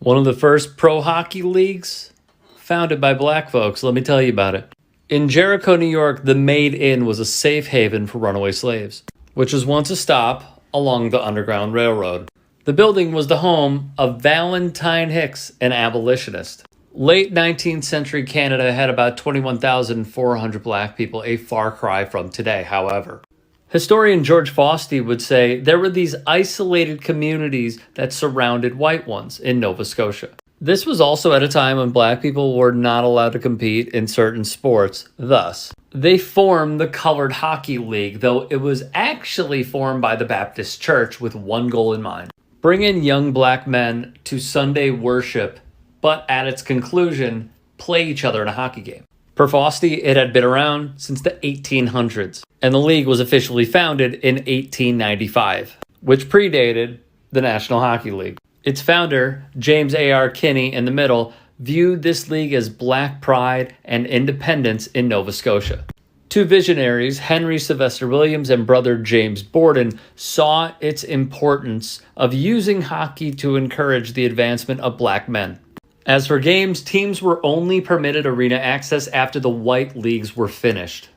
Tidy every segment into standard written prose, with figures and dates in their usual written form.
One of the first pro hockey leagues founded by black folks. Let me tell you about it. In Jericho, New York, the Maid Inn was a safe haven for runaway slaves, which was once a stop along the Underground Railroad. The building was the home of Valentine Hicks, an abolitionist. Late 19th century Canada had about 21,400 black people, a far cry from today, however. Historian George Fausti would say there were these isolated communities that surrounded white ones in Nova Scotia. This was also at a time when black people were not allowed to compete in certain sports. Thus, they formed the Colored Hockey League, though it was actually formed by the Baptist Church with one goal in mind: bring in young black men to Sunday worship, but at its conclusion, play each other in a hockey game. Per Fausti, it had been around since the 1800s, and the league was officially founded in 1895, which predated the National Hockey League. Its founder, James A.R. Kinney, in the middle, viewed this league as black pride and independence in Nova Scotia. Two visionaries, Henry Sylvester Williams and brother James Borden, saw its importance of using hockey to encourage the advancement of black men. As for games, teams were only permitted arena access after the white leagues were finished.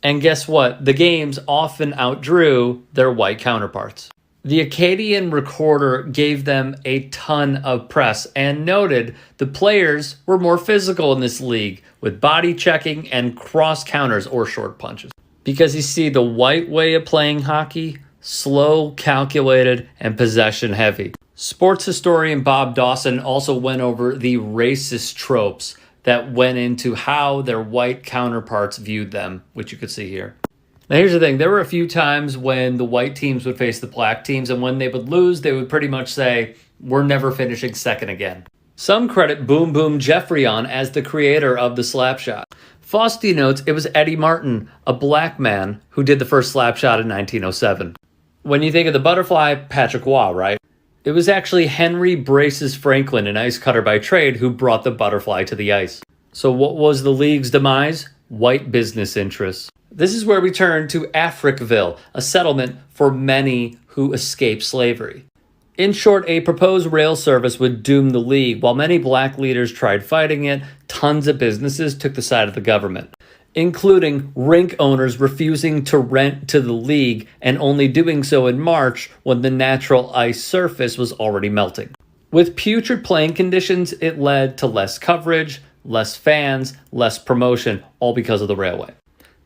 And guess what? The games often outdrew their white counterparts. The Acadian Recorder gave them a ton of press and noted the players were more physical in this league, with body checking and cross counters or short punches. Because you see, the white way of playing hockey, slow, calculated, and possession heavy. Sports historian Bob Dawson also went over the racist tropes that went into how their white counterparts viewed them, which you could see here. Now here's the thing, there were a few times when the white teams would face the black teams, and when they would lose, they would pretty much say, we're never finishing second again. Some credit Boom Boom Geoffrion as the creator of the slapshot. Fausti notes it was Eddie Martin, a black man, who did the first slapshot in 1907. When you think of the butterfly, Patrick Waugh, right? It was actually Henry Braces Franklin, an ice cutter by trade, who brought the butterfly to the ice. So what was the league's demise? White business interests. This is where we turn to Africville, a settlement for many who escaped slavery. In short, a proposed rail service would doom the league. While many black leaders tried fighting it, tons of businesses took the side of the government, including rink owners refusing to rent to the league and only doing so in March when the natural ice surface was already melting. With putrid playing conditions, it led to less coverage, less fans, less promotion, all because of the railway.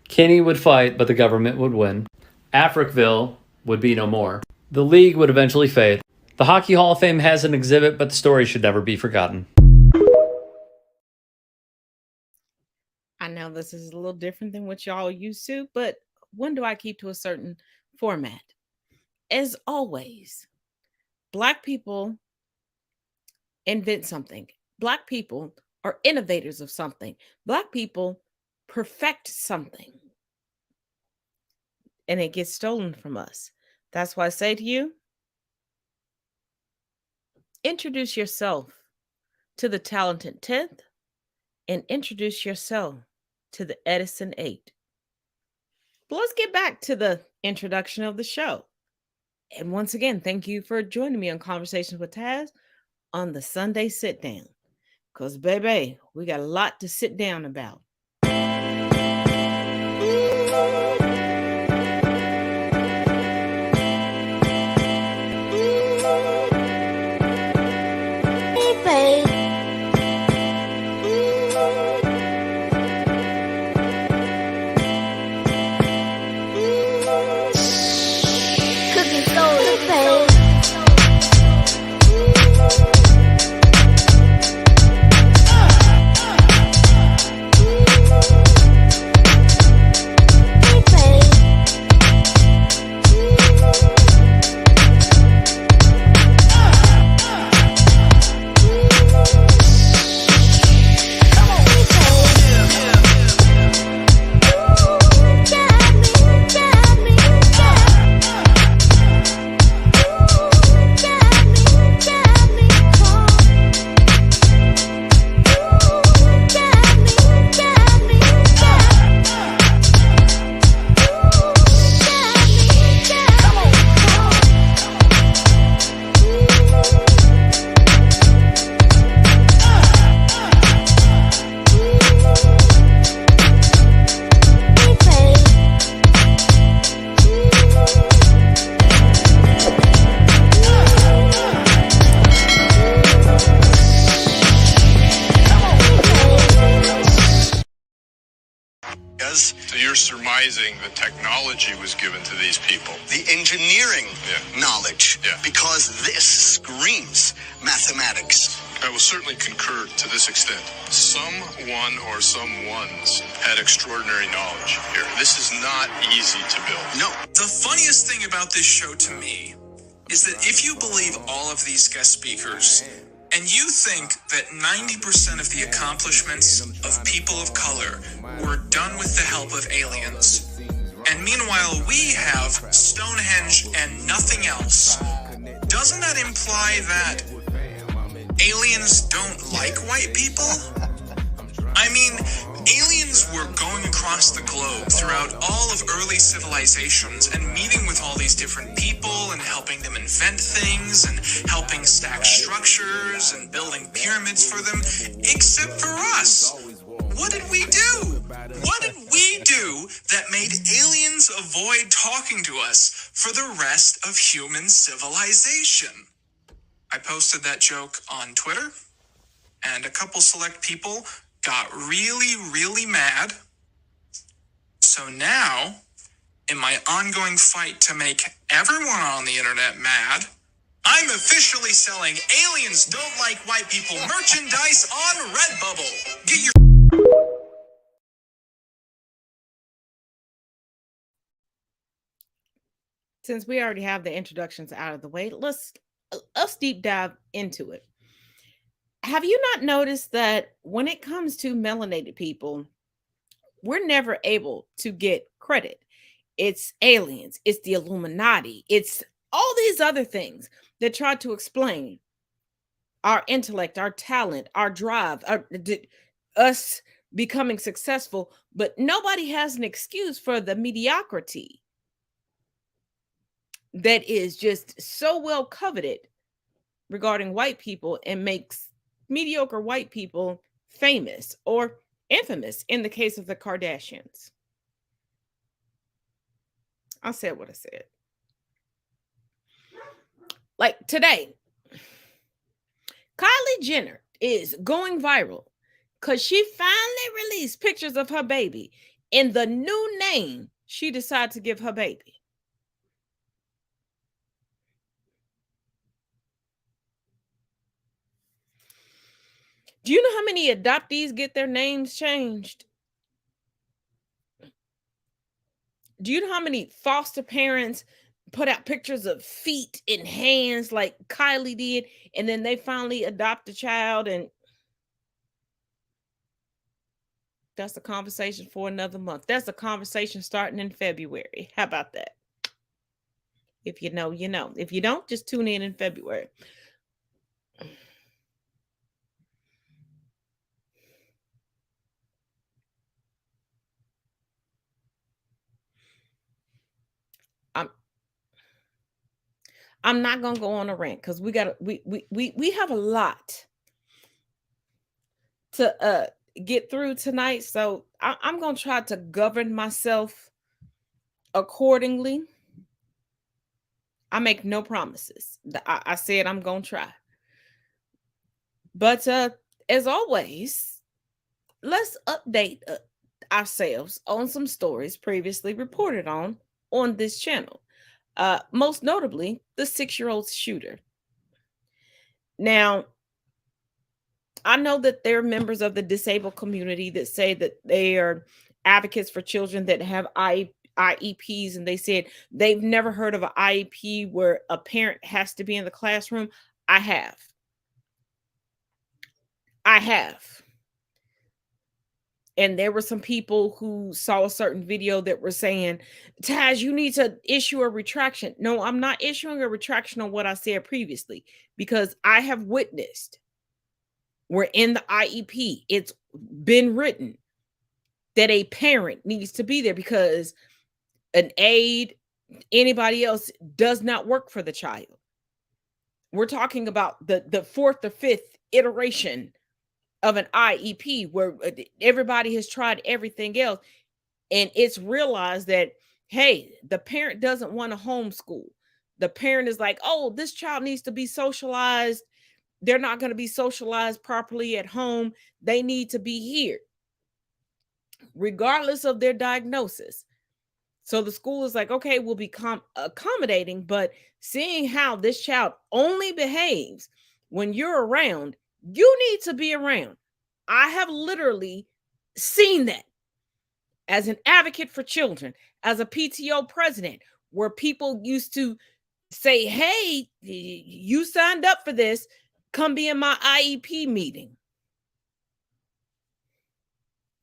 Kinney would fight, but the government would win. Africville would be no more. The league would eventually fade. The Hockey Hall of Fame has an exhibit, but the story should never be forgotten. I know this is a little different than what y'all used to, but when do I keep to a certain format? As always, Black people invent something. Black people are innovators of something. Black people perfect something. And it gets stolen from us. That's why I say to you, introduce yourself to the talented 10th and introduce yourself to the Edison 8. But let's get back to the introduction of the show. And once again, thank you for joining me on Conversations with Taz on the Sunday Sit Down. Because, baby, we got a lot to sit down about. you're surmising the technology was given to these people. The engineering knowledge, because this screams mathematics. I will certainly concur to this extent. Someone or someones had extraordinary knowledge here. This is not easy to build. No. The funniest thing about this show to me is that if you believe all of these guest speakers, and you think that 90% of the accomplishments of people of color were done with the help of aliens, and meanwhile we have Stonehenge and nothing else, doesn't that imply that aliens don't like white people? I mean, aliens were going across the globe throughout all of early civilizations and meeting with all these different people and helping them invent things and helping stack structures and building pyramids for them, except for us. What did we do? What did we do that made aliens avoid talking to us for the rest of human civilization? I posted that joke on Twitter, and a couple select people got really, really mad. So now, in my ongoing fight to make everyone on the internet mad, I'm officially selling Aliens Don't Like White People merchandise on Redbubble. Get your... Since we already have the introductions out of the way, let's deep dive into it. Have you not noticed that when it comes to melanated people, we're never able to get credit? It's aliens, it's the Illuminati, it's all these other things that try to explain our intellect, our talent, our drive, us becoming successful, but nobody has an excuse for the mediocrity that is just so well coveted regarding white people and makes mediocre white people famous or infamous in the case of the Kardashians. I said what I said. Like today, Kylie Jenner is going viral because she finally released pictures of her baby and the new name she decided to give her baby. Do you know how many adoptees get their names changed? Do you know how many foster parents put out pictures of feet and hands like Kylie did, and then they finally adopt a child? And that's a conversation for another month. That's a conversation starting in February. How about that? If you know, you know. If you don't, just tune in February. I'm not gonna go on a rant because we have a lot to get through tonight. So I'm gonna try to govern myself accordingly. I make no promises. I said I'm gonna try. But as always, let's update ourselves on some stories previously reported on this channel. Most notably, the 6-year-old shooter. Now, I know that there are members of the disabled community that say that they are advocates for children that have IEPs, and they said they've never heard of an IEP where a parent has to be in the classroom. I have. And there were some people who saw a certain video that were saying, Taz, you need to issue a retraction. No, I'm not issuing a retraction on what I said previously, because I have witnessed where in the IEP, it's been written that a parent needs to be there because an aide, anybody else does not work for the child. We're talking about the fourth or fifth iteration of an IEP where everybody has tried everything else, and it's realized that, hey, the parent doesn't want to homeschool. The parent is like, oh, this child needs to be socialized. They're not going to be socialized properly at home. They need to be here. regardless of their diagnosis. So the school is like, okay, we'll be accommodating, but seeing how this child only behaves when you're around, you need to be around. I have literally seen that as an advocate for children, as a PTO president, where people used to say, hey, you signed up for this, come be in my IEP meeting.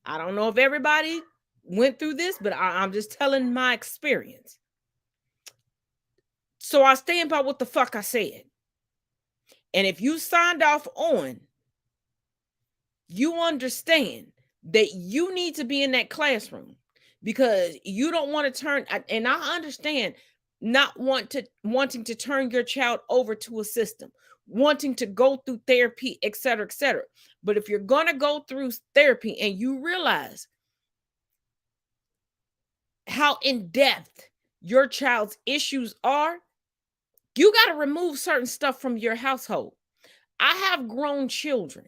I don't know if everybody went through this, but I'm just telling my experience. So I stand by what the fuck I said. And if you signed off on, you understand that you need to be in that classroom, because you don't want to turn, and I understand not wanting to turn your child over to a system, wanting to go through therapy, et cetera, et cetera. But if you're going to go through therapy and you realize how in depth your child's issues are, you got to remove certain stuff from your household. I have grown children,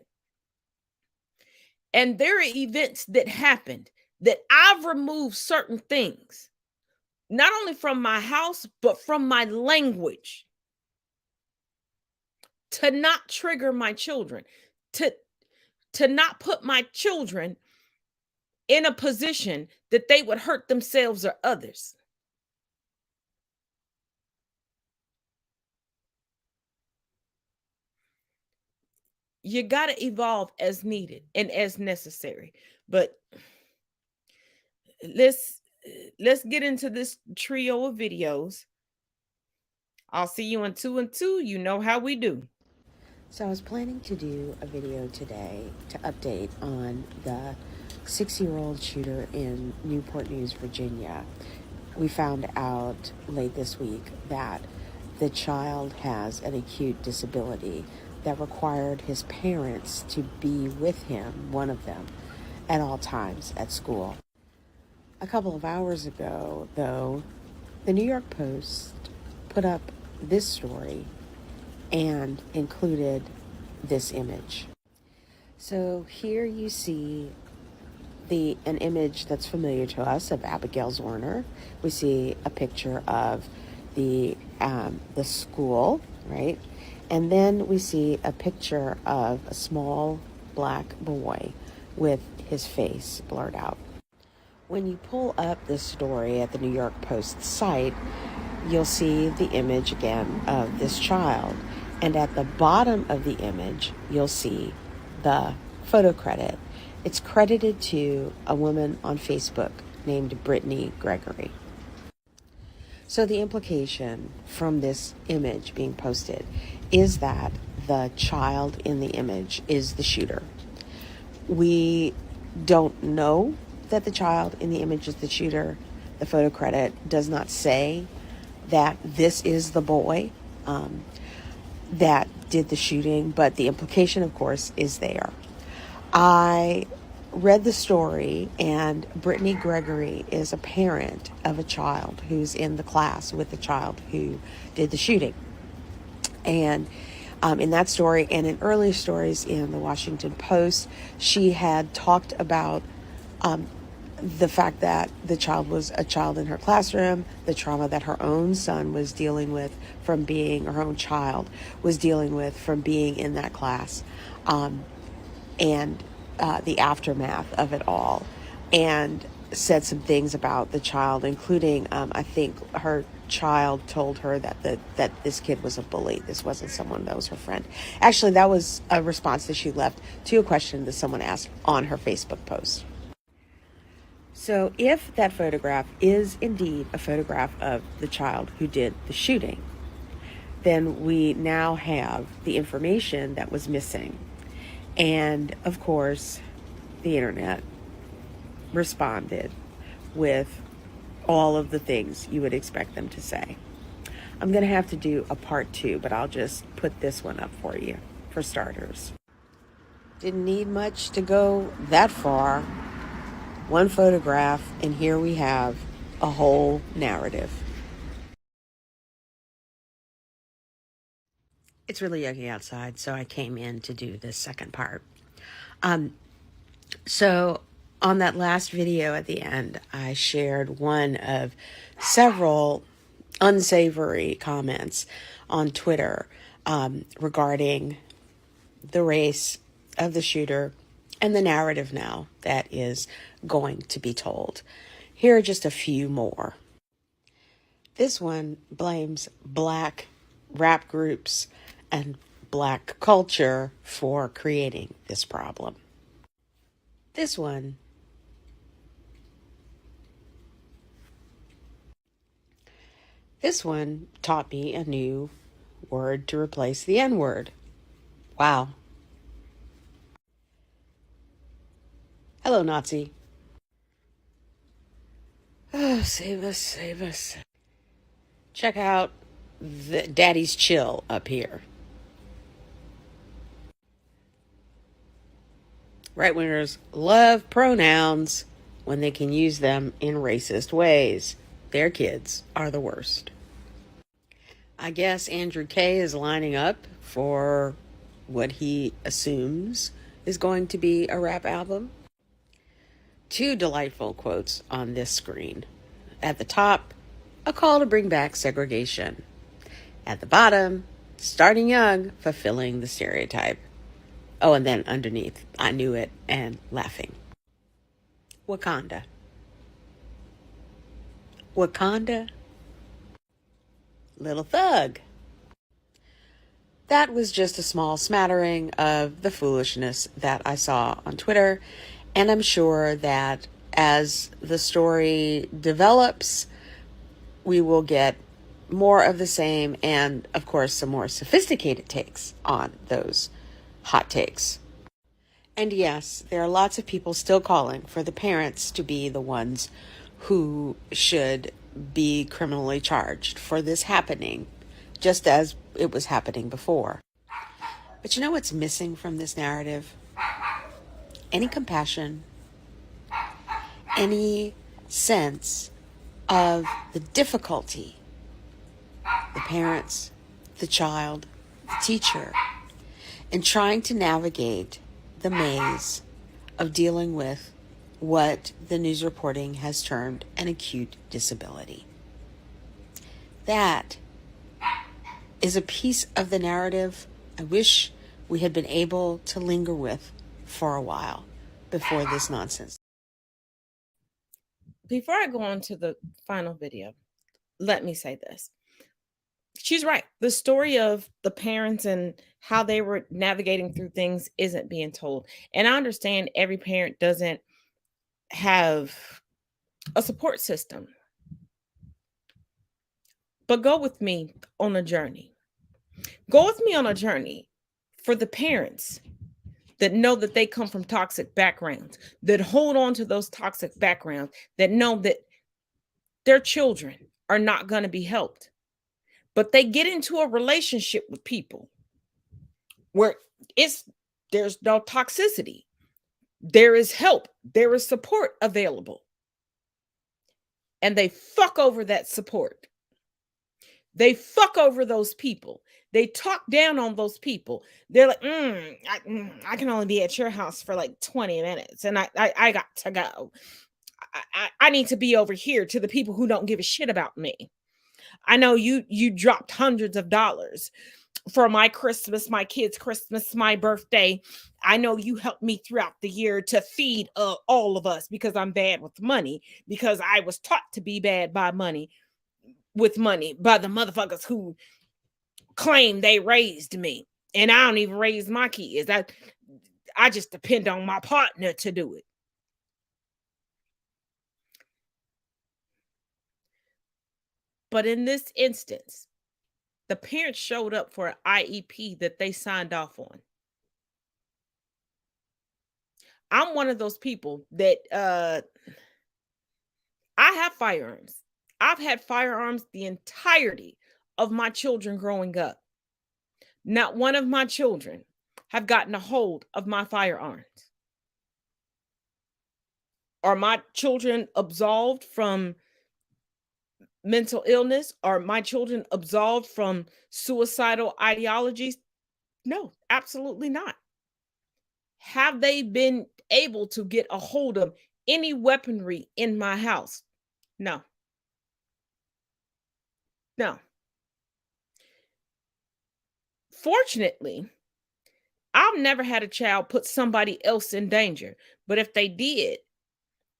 and there are events that happened that I've removed certain things, not only from my house, but from my language, to not trigger my children, to not put my children in a position that they would hurt themselves or others. You got to evolve as needed and as necessary. But let's get into this trio of videos. I'll see you in 2 and 2. You know how we do. So I was planning to do a video today to update on the 6-year-old shooter in Newport News, Virginia. We found out late this week that the child has an acute disability that required his parents to be with him, one of them, at all times at school. A couple of hours ago, though, the New York Post put up this story and included this image. So here you see an image that's familiar to us of Abigail Zorner. We see a picture of the school, right? And then we see a picture of a small black boy with his face blurred out. When you pull up this story at the New York Post site, you'll see the image again of this child. And at the bottom of the image, you'll see the photo credit. It's credited to a woman on Facebook named Brittany Gregory. So the implication from this image being posted is that the child in the image is the shooter. We don't know that the child in the image is the shooter. The photo credit does not say that this is the boy that did the shooting, but the implication, of course, is there. I read the story, and Brittany Gregory is a parent of a child who's in the class with the child who did the shooting. And in that story and in earlier stories in the Washington Post, she had talked about the fact that the child was a child in her classroom, the trauma that her own son was dealing with from being, or her own child was dealing with from being in that class, and the aftermath of it all, and said some things about the child, including I think her child told her that this kid was a bully. This wasn't someone that was her friend. Actually, that was a response that she left to a question that someone asked on her Facebook post. So if that photograph is indeed a photograph of the child who did the shooting, then we now have the information that was missing. And of course, the internet responded with all of the things you would expect them to say. I'm going to have to do a part 2, but I'll just put this one up for you, for starters. Didn't need much to go that far. One photograph, and here we have a whole narrative. It's really yucky outside, so I came in to do this second part. So On that last video at the end, I shared one of several unsavory comments on Twitter regarding the race of the shooter and the narrative now that is going to be told. Here are just a few more. This one blames Black rap groups and Black culture for creating this problem. This one taught me a new word to replace the N-word. Wow. Hello, Nazi. Oh, save us, save us. Check out the Daddy's Chill up here. Right-wingers love pronouns when they can use them in racist ways. Their kids are the worst. I guess Andrew K. is lining up for what he assumes is going to be a rap album. Two delightful quotes on this screen. At the top, a call to bring back segregation. At the bottom, starting young, fulfilling the stereotype. Oh, and then underneath, I knew it, and laughing. Wakanda. Wakanda. Little Thug. That was just a small smattering of the foolishness that I saw on Twitter, and I'm sure that as the story develops, we will get more of the same and, of course, some more sophisticated takes on those hot takes. And yes, there are lots of people still calling for the parents to be the ones who should be criminally charged for this happening, just as it was happening before. But you know what's missing from this narrative? Any compassion, any sense of the difficulty the parents, the child, the teacher, in trying to navigate the maze of dealing with what the news reporting has termed an acute disability. That is a piece of the narrative I wish we had been able to linger with for a while before this nonsense. Before I go on to the final video, let me say this. She's right. The story of the parents and how they were navigating through things isn't being told. And I understand every parent doesn't have a support system. But go with me on a journey. Go with me on a journey for the parents that know that they come from toxic backgrounds, that hold on to those toxic backgrounds, that know that their children are not going to be helped. But they get into a relationship with people where there's no toxicity. There is help. There is support available. And they fuck over that support. They fuck over those people. They talk down on those people. They're like, I can only be at your house for like 20 minutes. And I got to go. I need to be over here to the people who don't give a shit about me. I know you dropped hundreds of dollars for my Christmas, my kids' Christmas, my birthday. I know you helped me throughout the year to feed all of us because I'm bad with money, because I was taught to be bad with money by the motherfuckers who claim they raised me. And I don't even raise my kids. I just depend on my partner to do it. But in this instance, the parents showed up for an IEP that they signed off on. I'm one of those people that I have firearms. I've had firearms the entirety of my children growing up. Not one of my children have gotten a hold of my firearms. Are my children absolved from mental illness? Are my children absolved from suicidal ideologies? No, absolutely not. Have they been able to get a hold of any weaponry in my house. No. No. Fortunately, I've never had a child put somebody else in danger. But if they did,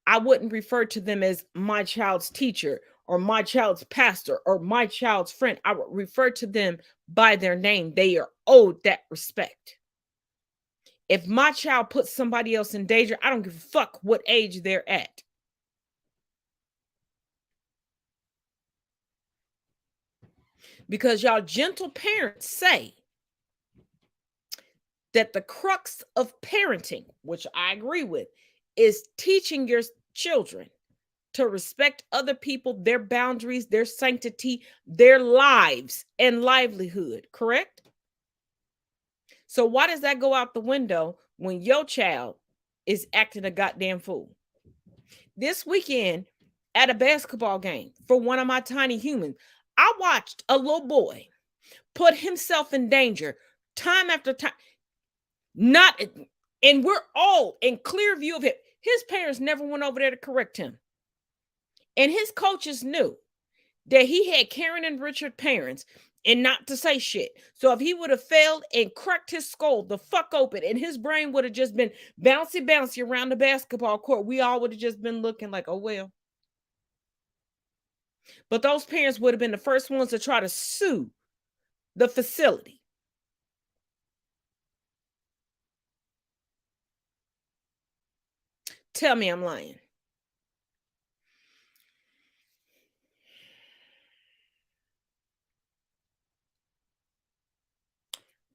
I wouldn't refer to them as my child's teacher or my child's pastor or my child's friend. I would refer to them by their name. They are owed that respect. If my child puts somebody else in danger, I don't give a fuck what age they're at. Because y'all gentle parents say that the crux of parenting, which I agree with, is teaching your children to respect other people, their boundaries, their sanctity, their lives and livelihood, correct? So why does that go out the window when your child is acting a goddamn fool? This weekend at a basketball game for one of my tiny humans, I watched a little boy put himself in danger time after time. And we're all in clear view of it. His parents never went over there to correct him. And his coaches knew that he had Karen and Richard parents and not to say shit. So if he would have failed and cracked his skull the fuck open and his brain would have just been bouncy around the basketball court, we all would have just been looking like, oh, well. But those parents would have been the first ones to try to sue the facility. Tell me I'm lying.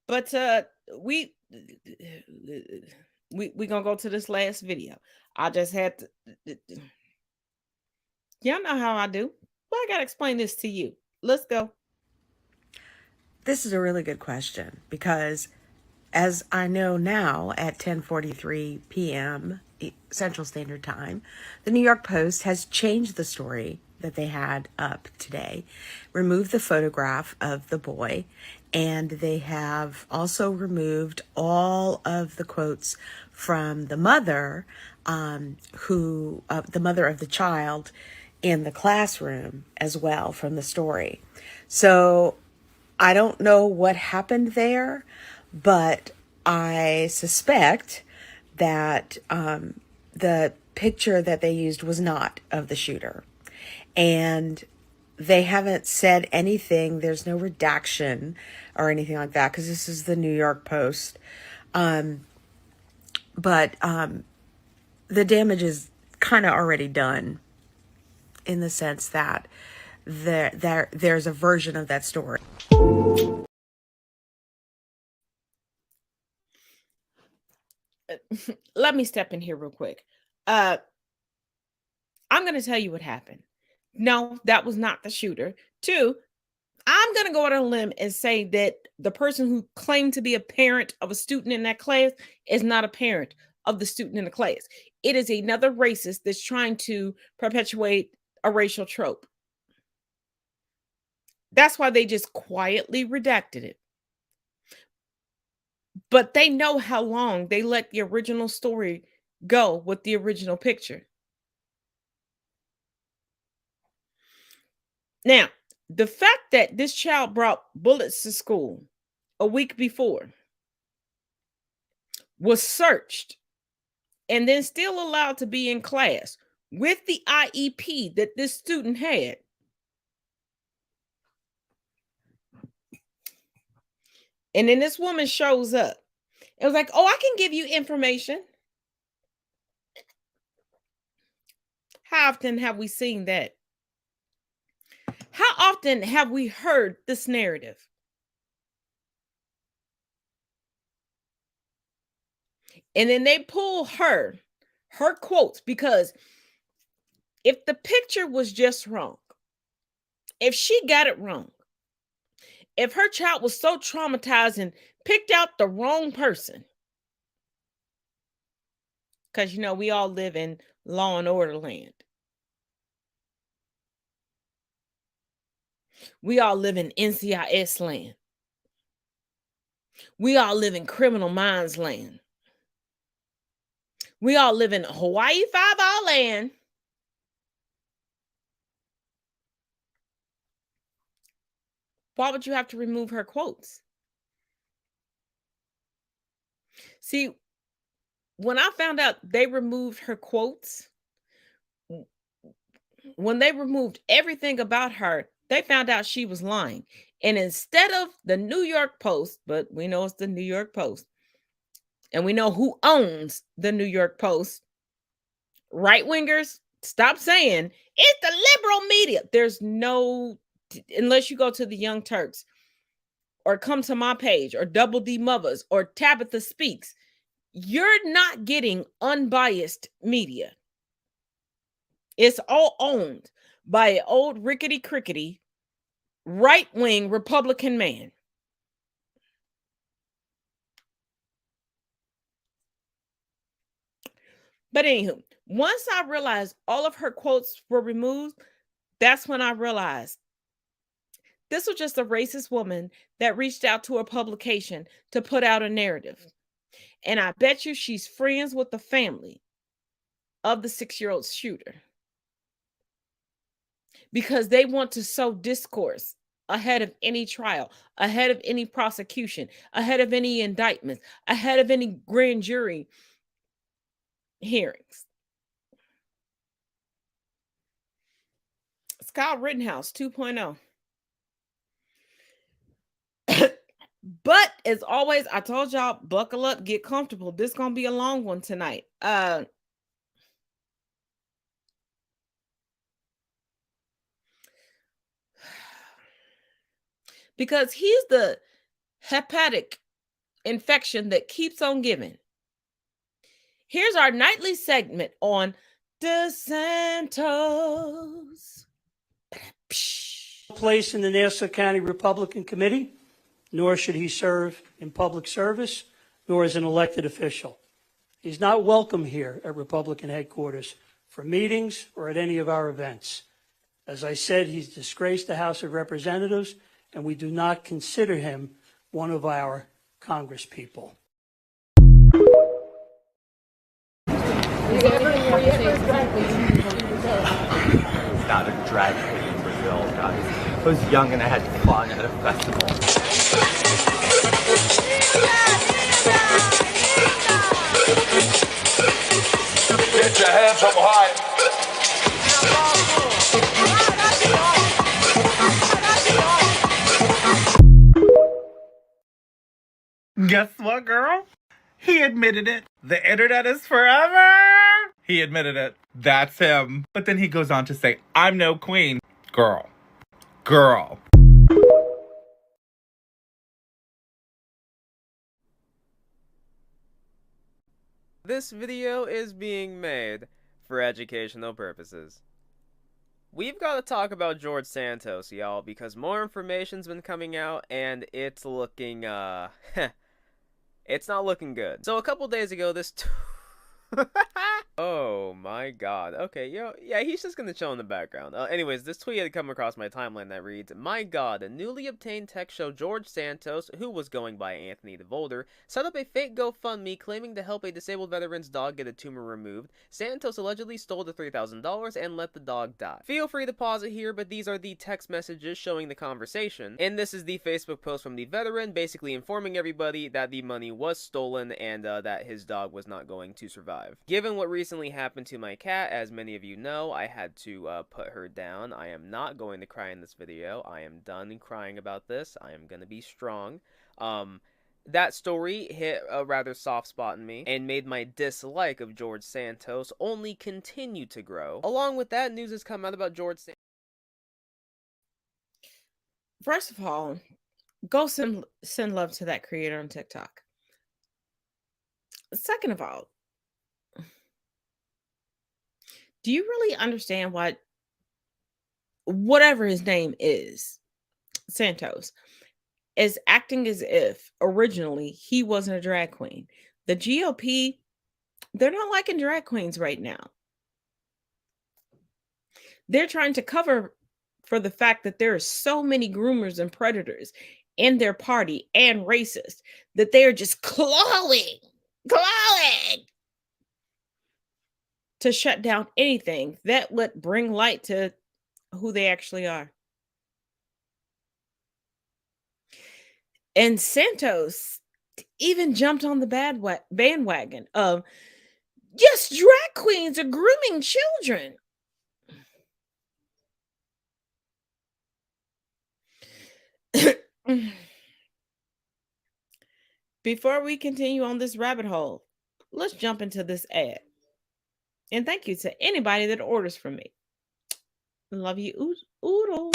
But we gonna go to this last video. I just had to. Y'all know how I do. But I gotta explain this to you. Let's go. This is a really good question because, as I know now, at 10:43 p.m. Central Standard Time, the New York Post has changed the story that they had up today, removed the photograph of the boy, and they have also removed all of the quotes from the mother, the mother of the child in the classroom as well from the story. So I don't know what happened there, but I suspect that the picture that they used was not of the shooter. And they haven't said anything. There's no redaction or anything like that because this is the New York Post. But the damage is kind of already done in the sense that there's a version of that story. Let me step in here real quick. I'm going to tell you what happened. No, that was not the shooter. 2, I'm going to go out on a limb and say that the person who claimed to be a parent of a student in that class is not a parent of the student in the class. It is another racist that's trying to perpetuate a racial trope. That's why they just quietly redacted it. But they know how long they let the original story go with the original picture. Now, the fact that this child brought bullets to school a week before, was searched, and then still allowed to be in class with the IEP that this student had, and then this woman shows up. It was like, oh, I can give you information. How often have we seen that? How often have we heard this narrative? And then they pull her quotes, because if the picture was just wrong, if she got it wrong, if her child was so traumatized and picked out the wrong person, because, you know, we all live in law and order land. We all live in NCIS land. We all live in criminal minds land. We all live in Hawaii Five-O land. Why would you have to remove her quotes? See, when I found out they removed her quotes, when they removed everything about her, they found out she was lying. And instead of the New York Post, but we know it's the New York Post, and we know who owns the New York Post, right-wingers, stop saying it's the liberal media. There's no, unless you go to the Young Turks or come to my page or Double D Mothers or Tabitha Speaks, you're not getting unbiased media. It's all owned by an old rickety crickety right-wing Republican man. But anywho, once I realized all of her quotes were removed, that's when I realized this was just a racist woman that reached out to a publication to put out a narrative. And I bet you she's friends with the family of the 6-year-old shooter, because they want to sow discourse ahead of any trial, ahead of any prosecution, ahead of any indictments, ahead of any grand jury hearings. It's Kyle Rittenhouse 2.0. But as always, I told y'all, buckle up, get comfortable. This is gonna be a long one tonight. Because he's the hepatic infection that keeps on giving. Here's our nightly segment on DeSantos. Place in the Nassau County Republican Committee, nor should he serve in public service, nor as an elected official. He's not welcome here at Republican headquarters for meetings or at any of our events. As I said, he's disgraced the House of Representatives, and we do not consider him one of our congresspeople. Not a drag queen in Brazil, guys. I was young and I had fun at a festival. Get your hands up high. Guess what, girl? He admitted it. The internet is forever. He admitted it. That's him. But then he goes on to say, I'm no queen. Girl. Girl. This video is being made for educational purposes. We've got to talk about George Santos, y'all, because more information's been coming out, and it's looking, it's not looking good. So a couple days ago, this oh my god. Okay, yeah, he's just gonna chill in the background. Anyways, this tweet had come across my timeline that reads, "My god, a newly obtained tech show George Santos, who was going by Anthony the Volder, set up a fake GoFundMe claiming to help a disabled veteran's dog get a tumor removed. Santos allegedly stole the $3,000 and let the dog die." Feel free to pause it here, but these are the text messages showing the conversation, and this is the Facebook post from the veteran, basically informing everybody that the money was stolen and that his dog was not going to survive. Given what recently happened to my cat, as many of you know, I had to put her down. I am not going to cry in this video. I am done crying about this. I am going to be strong. That story hit a rather soft spot in me and made my dislike of George Santos only continue to grow. Along with that, news has come out about George Santos. First of all, go send love to that creator on TikTok. Second of all, do you really understand whatever his name is, Santos, is acting as if originally he wasn't a drag queen? The GOP, they're not liking drag queens right now. They're trying to cover for the fact that there are so many groomers and predators in their party and racist that they are just clawing. to shut down anything that would bring light to who they actually are. And Santos even jumped on the bandwagon of, yes, drag queens are grooming children. Before we continue on this rabbit hole, let's jump into this ad. And thank you to anybody that orders from me. Love you, Oodle.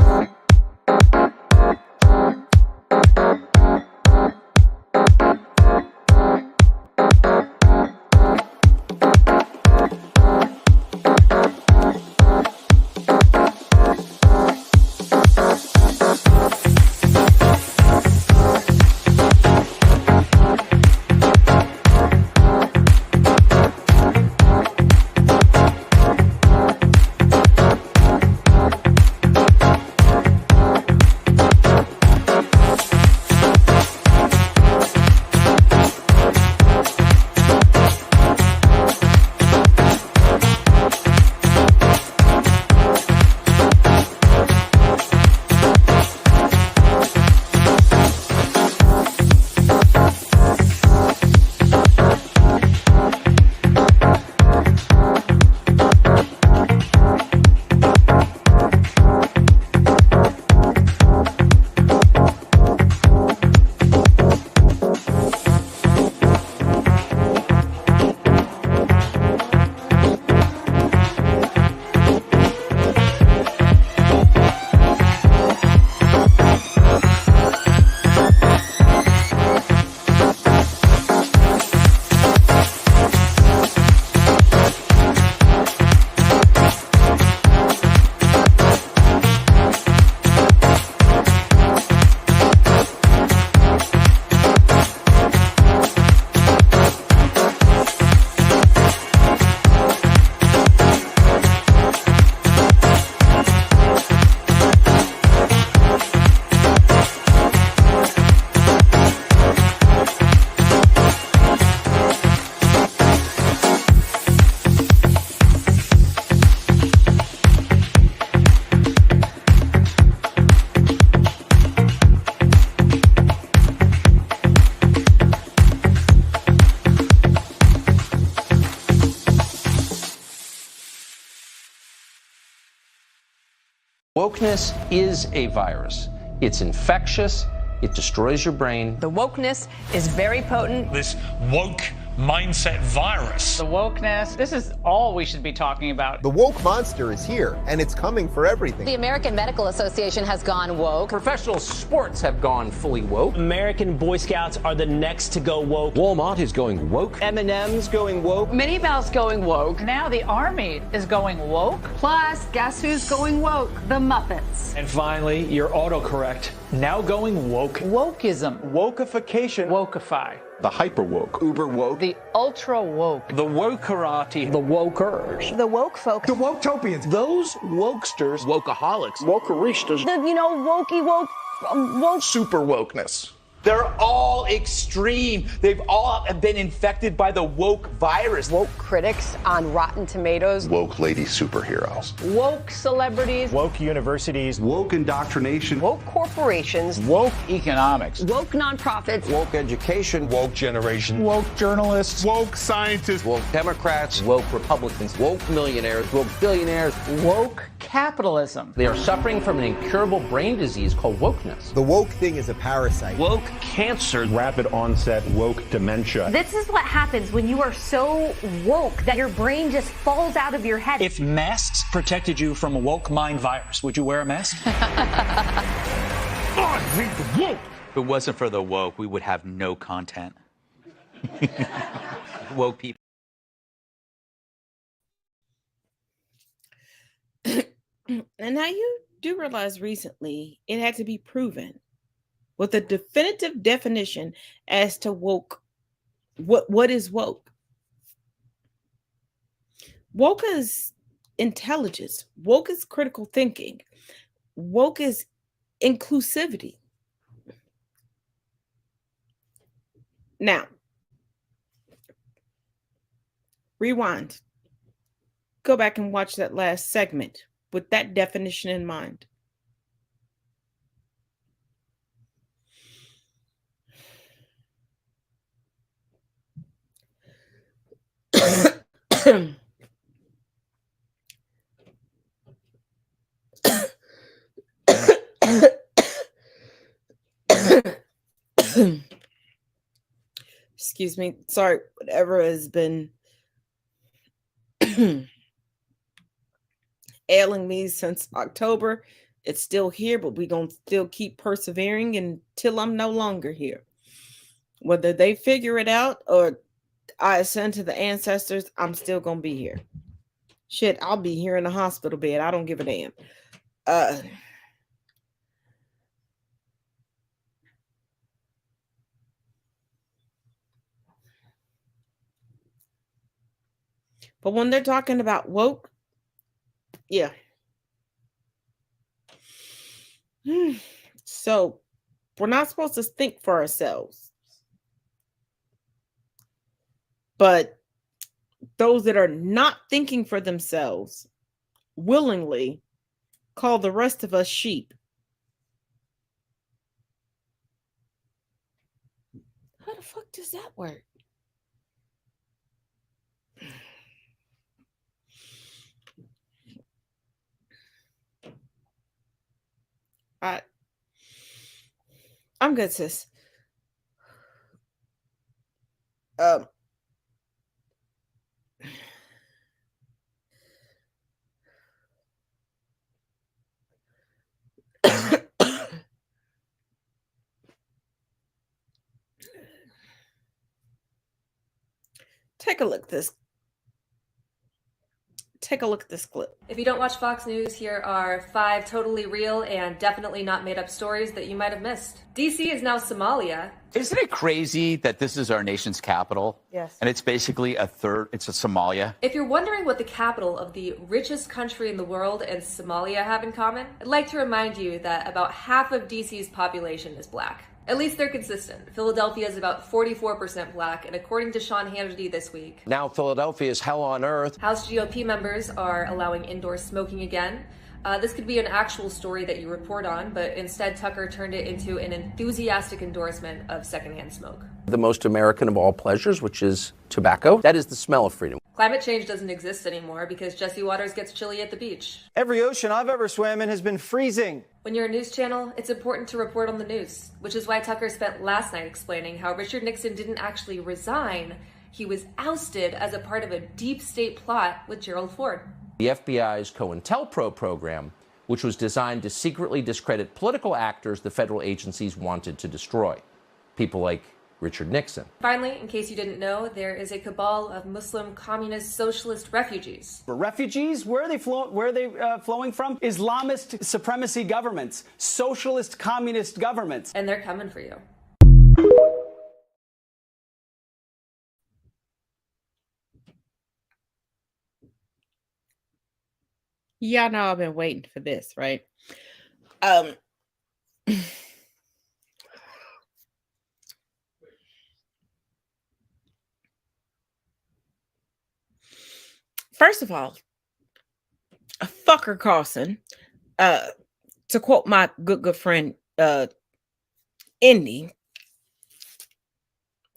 Wokeness is a virus. It's infectious. It destroys your brain. The wokeness is very potent. This woke mindset virus. The wokeness, this is all we should be talking about. The woke monster is here, and it's coming for everything. The American Medical Association has gone woke. Professional sports have gone fully woke. American Boy Scouts are the next to go woke. Walmart is going woke. M&M's going woke. Minnie Bell's going woke. Now the Army is going woke. Plus, guess who's going woke? The Muppets. And finally, your autocorrect, now going woke. Wokeism. Wokeification. Wokify. The hyper woke. Uber woke. The ultra woke. The wokerati. The wokers. The woke folk. The woketopians. Those wokesters. Wokeaholics. Wokeristas. The, wokey woke. Super wokeness. They're all extreme. They've all been infected by the woke virus. Woke critics on Rotten Tomatoes. Woke lady superheroes. Woke celebrities. Woke universities. Woke indoctrination. Woke corporations. Woke economics. Woke nonprofits. Woke education. Woke generation. Woke journalists. Woke scientists. Woke Democrats. Woke Republicans. Woke millionaires. Woke billionaires. Woke capitalism. They are suffering from an incurable brain disease called wokeness. The woke thing is a parasite. Woke cancer. Rapid onset woke dementia. This is what happens when you are so woke that your brain just falls out of your head. If masks protected you from a woke mind virus, would you wear a mask? If it wasn't for the woke, we would have no content. Woke people. And now you do realize recently it had to be proven with a definitive definition as to woke. What is woke? Woke is intelligence. Woke is critical thinking. Woke is inclusivity. Now, rewind. go back and watch that last segment with that definition in mind. Excuse me. Sorry, whatever has been ailing me since October. It's still here, but we're going to still keep persevering until I'm no longer here. Whether they figure it out or I ascend to the ancestors, I'm still going to be here. Shit, I'll be here in the hospital bed. I don't give a damn. But when they're talking about woke, yeah. So we're not supposed to think for ourselves. But those that are not thinking for themselves willingly call the rest of us sheep. How the fuck does that work? I'm good, sis. Take a look at this. Take a look at this clip. If you don't watch Fox News, here are 5 totally real and definitely not made up stories that you might have missed. DC is now Somalia. Isn't it crazy that this is our nation's capital? Yes. And it's basically it's a Somalia? If you're wondering what the capital of the richest country in the world and Somalia have in common, I'd like to remind you that about half of DC's population is black. At least they're consistent. Philadelphia is about 44% black, and according to Sean Hannity this week, Now Philadelphia is hell on earth. House GOP members are allowing indoor smoking again. This could be an actual story that you report on, but instead Tucker turned it into an enthusiastic endorsement of secondhand smoke. The most American of all pleasures, which is tobacco. That is the smell of freedom. Climate change doesn't exist anymore because Jesse Waters gets chilly at the beach. Every ocean I've ever swam in has been freezing. When you're a news channel, it's important to report on the news, which is why Tucker spent last night explaining how Richard Nixon didn't actually resign. He was ousted as a part of a deep state plot with Gerald Ford. The FBI's COINTELPRO program, which was designed to secretly discredit political actors the federal agencies wanted to destroy. People like Richard Nixon. Finally, in case you didn't know, there is a cabal of Muslim communist socialist refugees. Refugees? Where are they flowing from? Islamist supremacy governments, socialist communist governments. And they're coming for you. Y'all know I've been waiting for this, right? First of all, a fucker Carlson, to quote my good friend Indy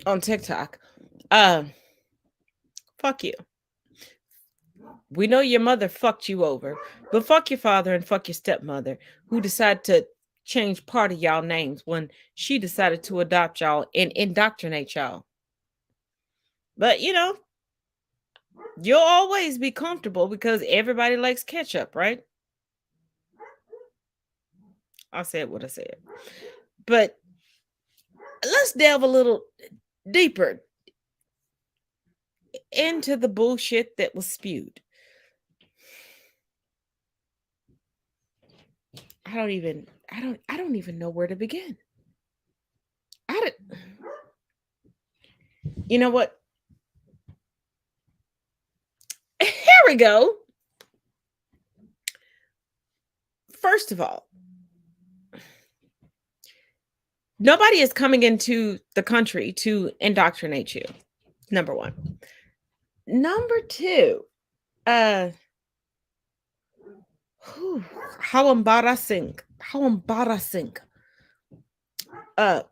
on TikTok, fuck you. We know your mother fucked you over, but fuck your father and fuck your stepmother who decided to change part of y'all names when she decided to adopt y'all and indoctrinate y'all. But you know, you'll always be comfortable because everybody likes ketchup, right? I said what I said. But let's delve a little deeper into the bullshit that was spewed. I don't even know where to begin. You know what? Here we go. First of all, nobody is coming into the country to indoctrinate you. Number one. Number two, Uh, how embarrassing. How embarrassing. Uh,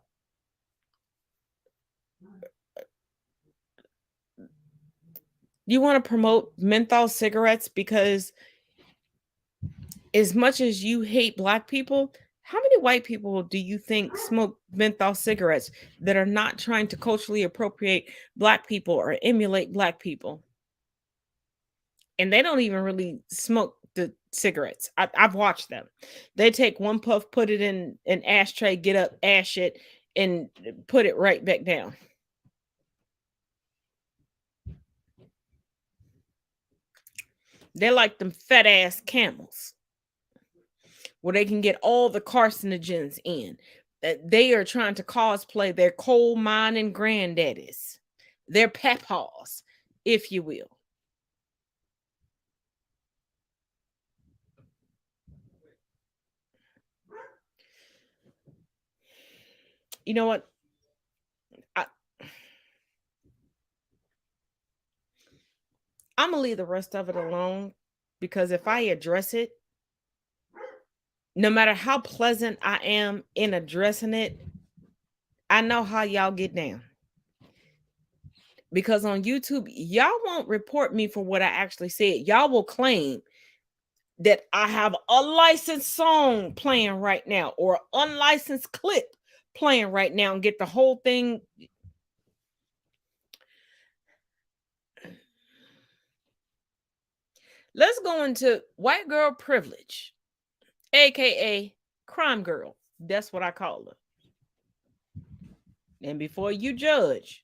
you want to promote menthol cigarettes because as much as you hate black people, how many white people do you think smoke menthol cigarettes that are not trying to culturally appropriate black people or emulate black people? And they don't even really smoke the cigarettes. I've watched them. They take one puff, put it in an ashtray, get up, ash it, and put it right back down. They're like them fat ass camels where they can get all the carcinogens in. They are trying to cosplay their coal mining granddaddies, their papaws, if you will. You know what? I'm gonna leave the rest of it alone because if I address it, no matter how pleasant I am in addressing it, I know how y'all get down. Because on YouTube, y'all won't report me for what I actually said. Y'all will claim that I have a licensed song playing right now or an unlicensed clip playing right now and get the whole thing. Let's go into white girl privilege, aka crime girl. That's what I call her. And before you judge,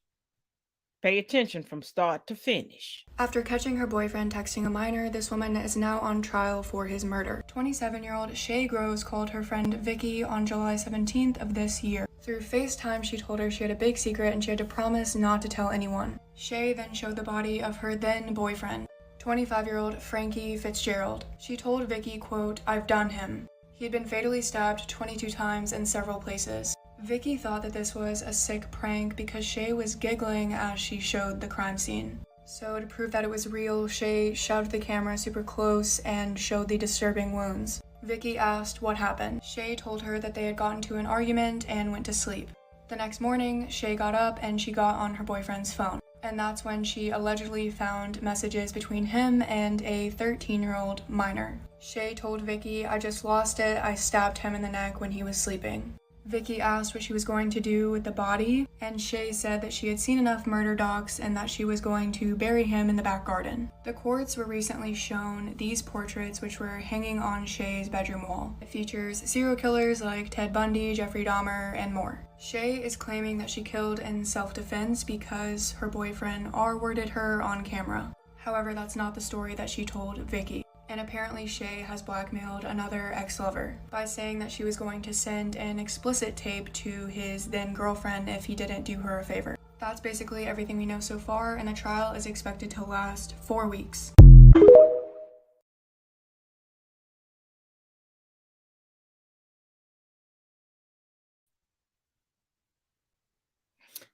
pay attention from start to finish. After catching her boyfriend texting a minor, this woman is now on trial for his murder. 27-year-old Shay Groves called her friend Vicky on July 17th of this year. Through FaceTime, she told her she had a big secret and she had to promise not to tell anyone. Shay then showed the body of her then boyfriend, 25-year-old Frankie Fitzgerald. She told Vicky, quote, "I've done him." He had been fatally stabbed 22 times in several places. Vicky thought that this was a sick prank because Shay was giggling as she showed the crime scene. So to prove that it was real, Shay shoved the camera super close and showed the disturbing wounds. Vicky asked what happened. Shay told her that they had gotten into an argument and went to sleep. The next morning, Shay got up and she got on her boyfriend's phone. And that's when she allegedly found messages between him and a 13-year-old minor. Shay told Vicky, "I just lost it. I stabbed him in the neck when he was sleeping." Vicky asked what she was going to do with the body, and Shay said that she had seen enough murder docs and that she was going to bury him in the back garden. The courts were recently shown these portraits which were hanging on Shay's bedroom wall. It features serial killers like Ted Bundy, Jeffrey Dahmer, and more. Shay is claiming that she killed in self-defense because her boyfriend R-worded her on camera. However, that's not the story that she told Vicky. And apparently Shay has blackmailed another ex-lover by saying that she was going to send an explicit tape to his then-girlfriend if he didn't do her a favor. That's basically everything we know so far, and the trial is expected to last 4 weeks.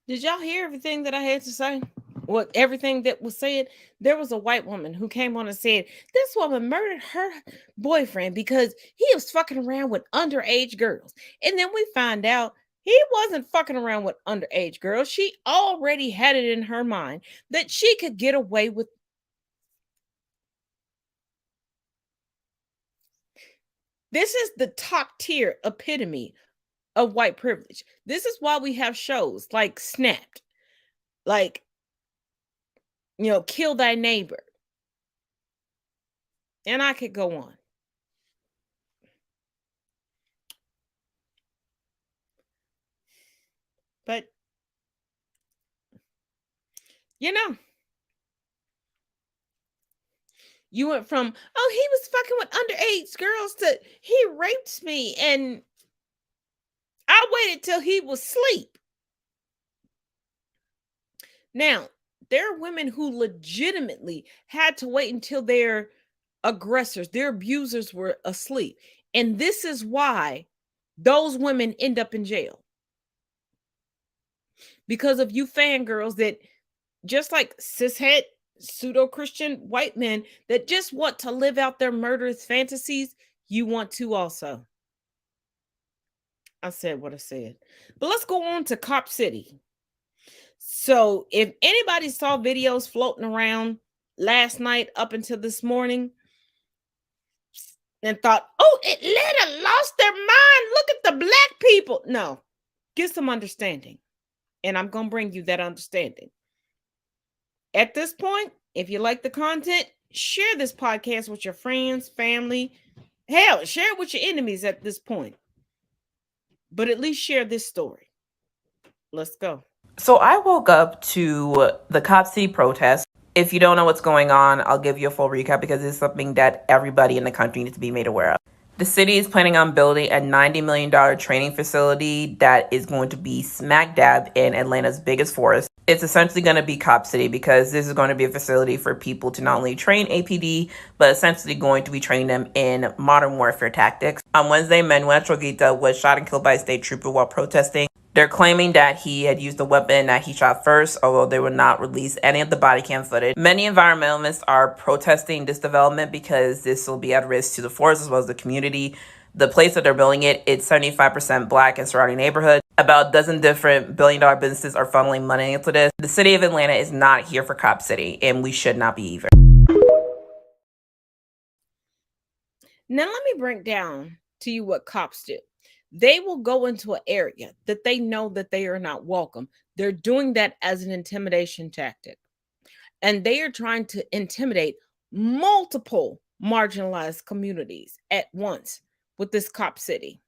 Did y'all hear everything that I had to say? What everything that was said? There was a white woman who came on and said this woman murdered her boyfriend because he was fucking around with underage girls. And then we find out he wasn't fucking around with underage girls. She already had it in her mind that she could get away with. This is the top tier epitome of white privilege. This is why we have shows like Snapped, like, Kill Thy Neighbor. And I could go on. But, you went from, oh, he was fucking with underage girls to he raped me and I waited till he was asleep. Now, there are women who legitimately had to wait until their aggressors, their abusers were asleep. And this is why those women end up in jail. Because of you fangirls that, just like cishet pseudo-Christian white men that just want to live out their murderous fantasies, you want to also. I said what I said. But let's go on to Cop City. So if anybody saw videos floating around last night up until this morning and thought, oh, Atlanta lost their mind, look at the black people. No, get some understanding. And I'm going to bring you that understanding. At this point, if you like the content, share this podcast with your friends, family. Hell, share it with your enemies at this point. But at least share this story. Let's go. So I woke up to the Cop City protest. If you don't know what's going on, I'll give you a full recap because it's something that everybody in the country needs to be made aware of. The city is planning on building a $90 million training facility that is going to be smack dab in Atlanta's biggest forest. It's essentially going to be Cop City because this is going to be a facility for people to not only train APD, but essentially going to be training them in modern warfare tactics. On Wednesday, Manuel Troguita was shot and killed by a state trooper while protesting. They're claiming that he had used the weapon that he shot first, although they would not release any of the body cam footage. Many environmentalists are protesting this development because this will be at risk to the forest as well as the community. The place that they're building it, it's 75% black and surrounding neighborhood. About a dozen different billion-dollar businesses are funneling money into this. The city of Atlanta is not here for Cop City, and we should not be either. Now let me break down to you what cops do. They will go into an area that they know that they are not welcome. They're doing that as an intimidation tactic. And they are trying to intimidate multiple marginalized communities at once with this Cop City.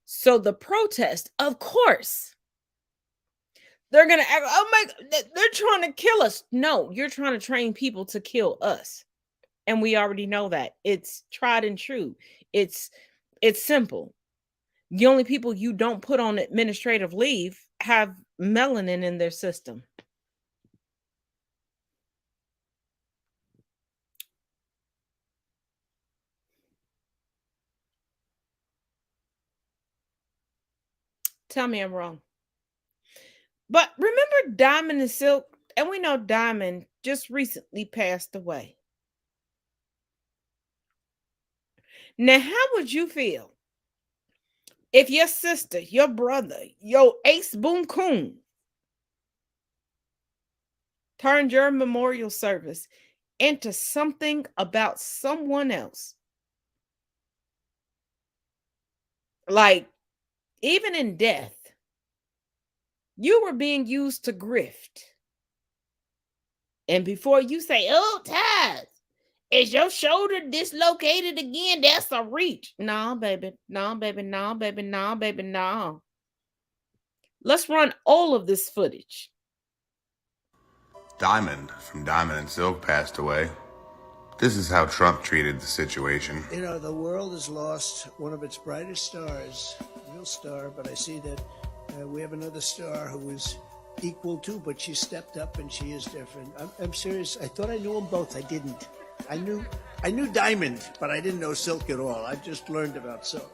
So the protest, of course, they're going to act, oh my God, they're trying to kill us. No, you're trying to train people to kill us. And we already know that. It's tried and true. It's simple. The only people you don't put on administrative leave have melanin in their system. Tell me I'm wrong. But remember Diamond and Silk? And we know Diamond just recently passed away. Now, how would you feel if your sister, your brother, your ace boom coon turned your memorial service into something about someone else? Like, even in death, you were being used to grift. And before you say, oh, Taz, is your shoulder dislocated again? That's a reach. No, baby. No, baby. No, baby. No, baby. No. Let's run all of this footage. Diamond from Diamond and Silk passed away. This is how Trump treated the situation. You know, the world has lost one of its brightest stars, real star, but I see that we have another star who is equal to, but she stepped up and she is different. I'm serious. I thought I knew them both. I didn't. I knew Diamond, but I didn't know Silk at all. I just learned about Silk.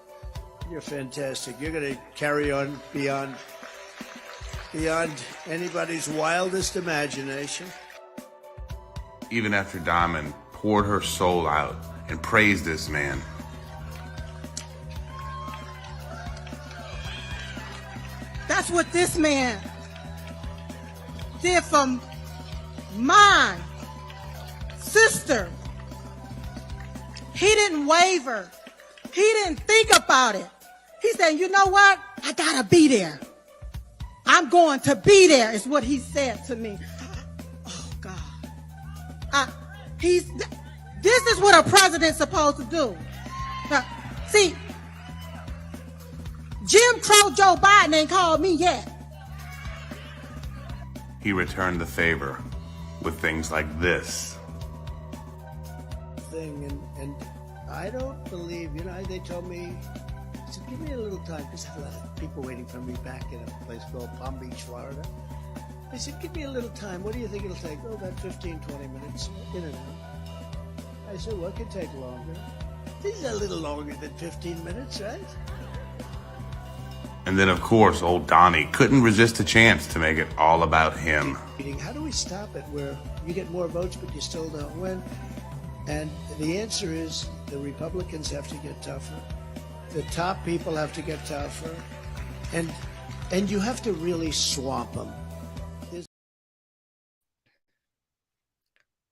You're fantastic. You're going to carry on beyond anybody's wildest imagination. Even after Diamond poured her soul out and praised this man, that's what this man did for my sister. He didn't waver. He didn't think about it. He said, you know what? I gotta be there. I'm going to be there, is what he said to me. Oh, God. This is what a president's supposed to do. See, Jim Crow Joe Biden ain't called me yet. he returned the favor with things like this. And I don't believe, they told me, I said, give me a little time, because I have a lot of people waiting for me back in a place called Palm Beach, Florida. They said, give me a little time. What do you think it'll take? Oh, about 15, 20 minutes, in and out. I said, what could take longer? This is a little longer than 15 minutes, right? And then, of course, old Donnie couldn't resist a chance to make it all about him. How do we stop it where you get more votes but you still don't win? And the answer is the Republicans have to get tougher. The top people have to get tougher. And you have to really swamp them.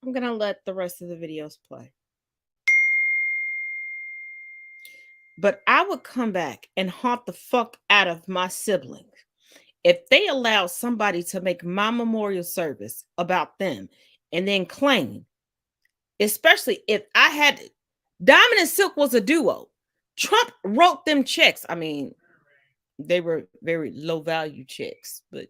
I'm going to let the rest of the videos play. But I would come back and haunt the fuck out of my siblings if they allow somebody to make my memorial service about them and then claim, especially if I had Diamond and Silk was a duo. Trump wrote them checks. I mean, they were very low value checks, but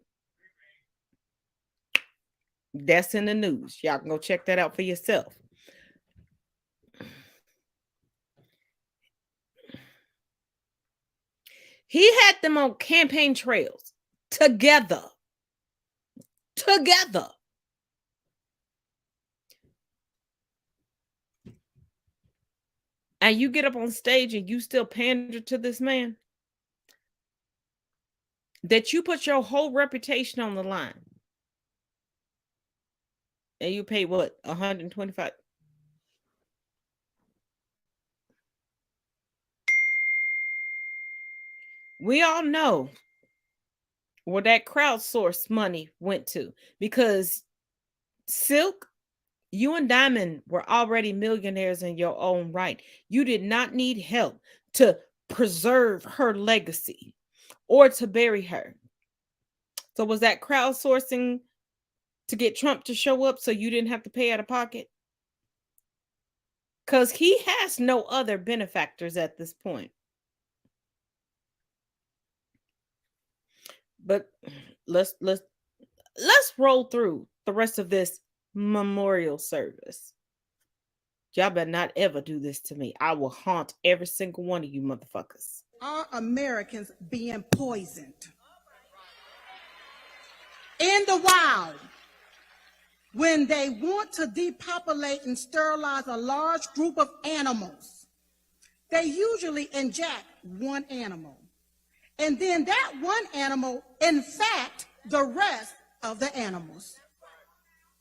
that's in the news. Y'all can go check that out for yourself. He had them on campaign trails together. And you get up on stage and you still pander to this man? That you put your whole reputation on the line. And you pay what? 125. We all know where that crowdsourced money went to, because Silk, you and Diamond were already millionaires in your own right. You did not need help to preserve her legacy or to bury her. So was that crowdsourcing to get Trump to show up so you didn't have to pay out of pocket? Because he has no other benefactors at this point. But let's roll through the rest of this memorial service. Y'all better not ever do this to me. I will haunt every single one of you motherfuckers. Are Americans being poisoned in the wild when they want to depopulate and sterilize a large group of animals? They usually inject one animal, and then that one animal infect the rest of the animals.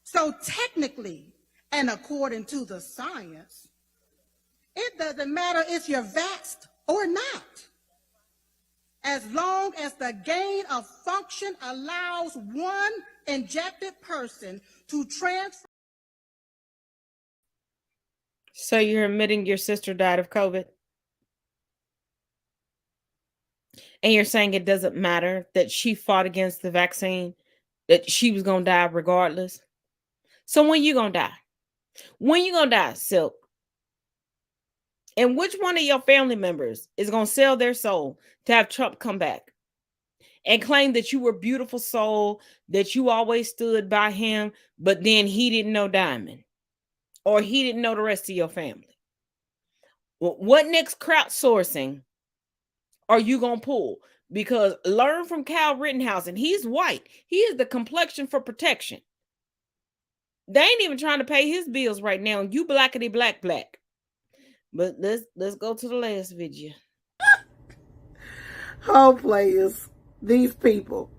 So technically, and according to the science, it doesn't matter if you're vaxxed or not, as long as the gain of function allows one injected person to transfer. So you're admitting your sister died of COVID? And you're saying it doesn't matter that she fought against the vaccine, that she was going to die regardless? So when you going to die? When you going to die, Silk? And which one of your family members is going to sell their soul to have Trump come back and claim that you were a beautiful soul, that you always stood by him, but then he didn't know Diamond or he didn't know the rest of your family? Well, what next crowdsourcing are you going to pull? Because learn from Kyle Rittenhouse, and he's white. He is the complexion for protection. They ain't even trying to pay his bills right now, and you blackity black. But let's go to the last video. Oh, players, these people,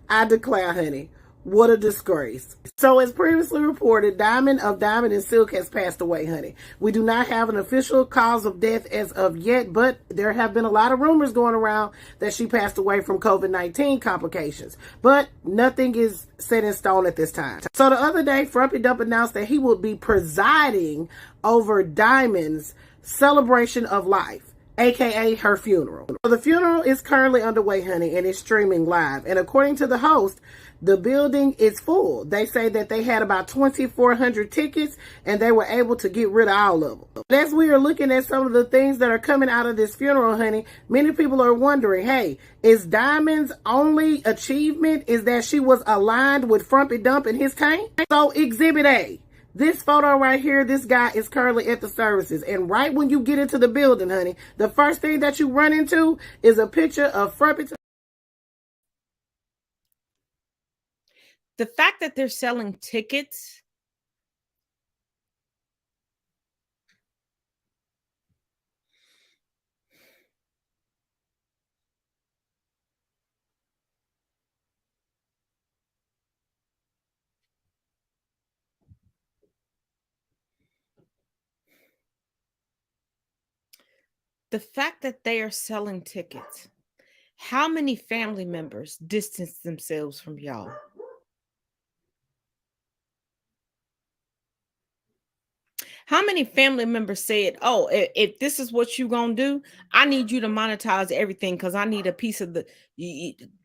I declare, honey, what a disgrace. So as previously reported, Diamond of Diamond and Silk has passed away, honey. We do not have an official cause of death as of yet, but there have been a lot of rumors going around that she passed away from COVID-19 complications. But nothing is set in stone at this time. So the other day, Frumpy Dump announced that he would be presiding over Diamond's celebration of life, aka her funeral. So the funeral is currently underway, honey, and it's streaming live. And according to the host, the building is full. They say that they had about 2,400 tickets and they were able to get rid of all of them. As we are looking at some of the things that are coming out of this funeral, honey, many people are wondering, hey, is Diamond's only achievement is that she was aligned with Frumpy Dump and his tank? So Exhibit A. This photo right here, this guy is currently at the services. And right when you get into the building, honey, the first thing that you run into is a picture of Frumpy. The fact that they're selling tickets The fact that they are selling tickets, how many family members distance themselves from y'all? How many family members said, oh, if this is what you're going to do, I need you to monetize everything because I need a piece of the...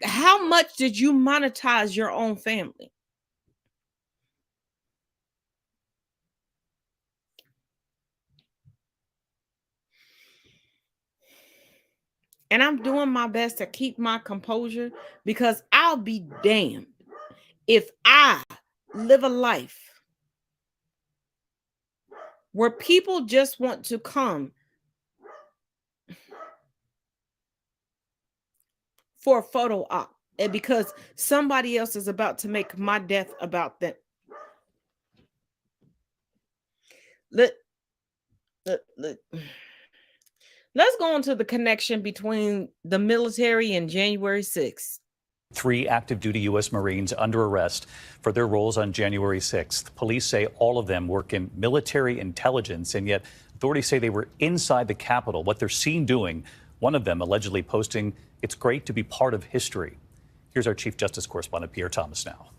How much did you monetize your own family? And I'm doing my best to keep my composure because I'll be damned if I live a life where people just want to come for a photo op and because somebody else is about to make my death about them. Let's go into the connection between the military and January 6th. 3 active duty U.S. Marines under arrest for their roles on January 6th. Police say all of them work in military intelligence, and yet authorities say they were inside the Capitol. What they're seen doing, one of them allegedly posting, "It's great to be part of history." Here's our Chief Justice correspondent, Pierre Thomas, now.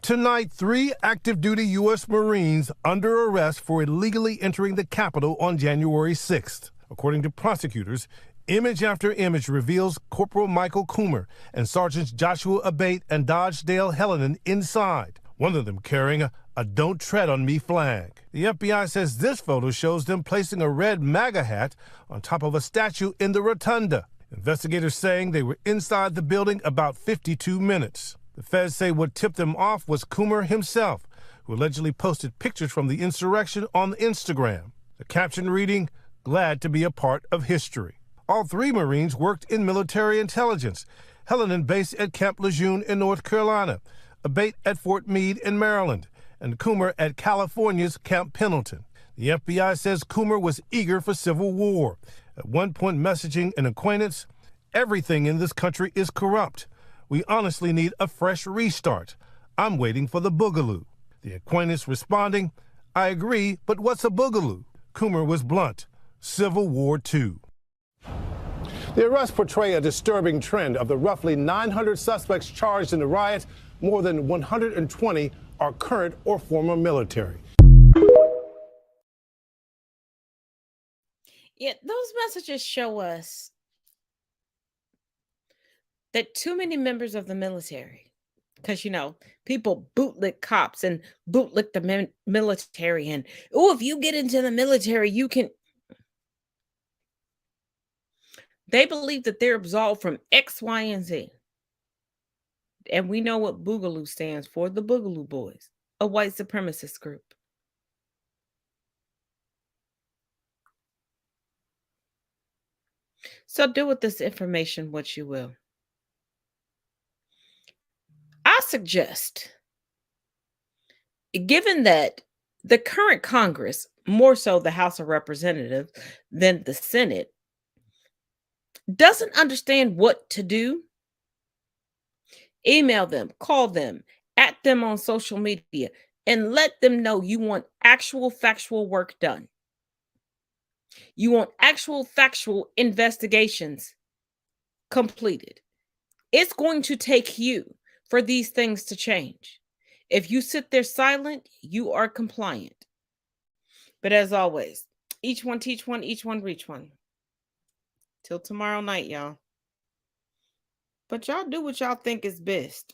Tonight, 3 active duty U.S. Marines under arrest for illegally entering the Capitol on January 6th. According to prosecutors, image after image reveals Corporal Michael Coomer and Sergeants Joshua Abate and Dodge Dale Hellinan inside, one of them carrying a "Don't Tread on Me" flag. The FBI says this photo shows them placing a red MAGA hat on top of a statue in the rotunda. Investigators saying they were inside the building about 52 minutes. The feds say what tipped them off was Coomer himself, who allegedly posted pictures from the insurrection on Instagram. The caption reading, "Glad to be a part of history." All 3 Marines worked in military intelligence. Hellinan based at Camp Lejeune in North Carolina, Abate at Fort Meade in Maryland, and Coomer at California's Camp Pendleton. The FBI says Coomer was eager for civil war, at one point messaging an acquaintance, "Everything in this country is corrupt. We honestly need a fresh restart. I'm waiting for the boogaloo." The acquaintance responding, "I agree, but what's a boogaloo?" Coomer was blunt. Civil War II. The arrests portray a disturbing trend. Of the roughly 900 suspects charged in the riot, more than 120 are current or former military. Yeah, those messages show us that too many members of the military, because, people bootlick cops and bootlick the military. And, oh, if you get into the military, you can... They believe that they're absolved from X, Y, and Z. And we know what Boogaloo stands for, the Boogaloo Boys, a white supremacist group. So do with this information what you will. I suggest, given that the current Congress, more so the House of Representatives than the Senate, doesn't understand what to do, email them, call them, at them on social media, and let them know you want actual factual work done. You want actual factual investigations completed. It's going to take you for these things to change. If you sit there silent, you are compliant. But as always, each one teach one, each one reach one. Till tomorrow night, y'all. But y'all do what y'all think is best.